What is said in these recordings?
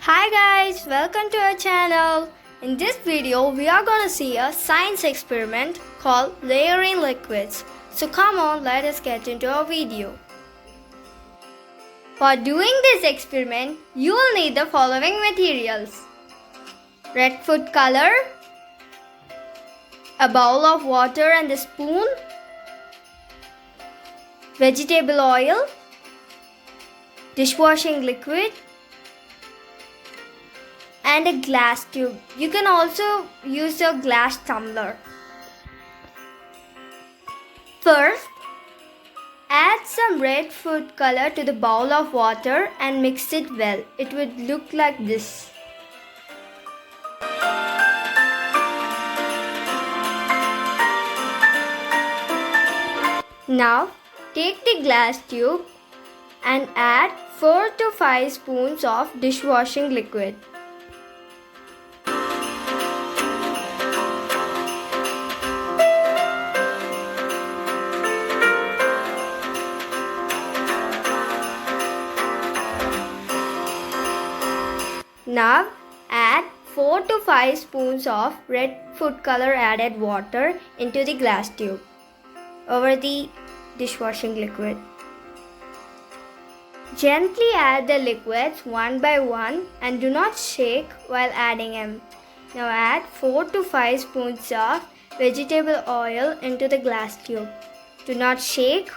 Hi guys, welcome to our channel. In this video, we are going to see a science experiment called layering liquids. So come on, let us get into our video. For doing this experiment, you will need the following materials. Red food color, a bowl of water and a spoon, vegetable oil, dishwashing liquid, and a glass tube. You can also use a glass tumbler. First, add some red food color to the bowl of water and mix it well. It would look like this. Now, take the glass tube and add 4 to 5 spoons of dishwashing liquid. Now add 4 to 5 spoons of red food color added water into the glass tube over the dishwashing liquid. Gently add the liquids one by one and do not shake while adding them. Now add 4 to 5 spoons of vegetable oil into the glass tube. Do not shake.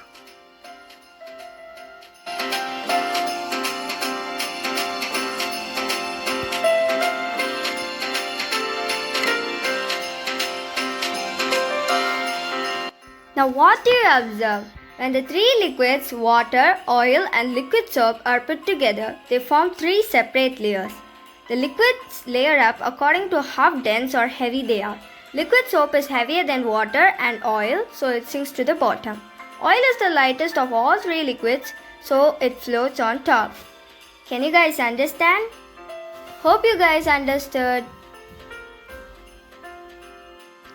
Now what do you observe? When the three liquids, water, oil and liquid soap are put together, they form three separate layers. The liquids layer up according to how dense or heavy they are. Liquid soap is heavier than water and oil, so it sinks to the bottom. Oil is the lightest of all three liquids, so it floats on top. Can you guys understand? Hope you guys understood.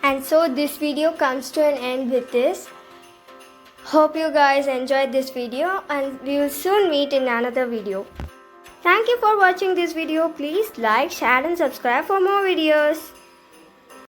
And so this video comes to an end with this. Hope you guys enjoyed this video and we will soon meet in another video. Thank you for watching this video. Please like, share and subscribe for more videos.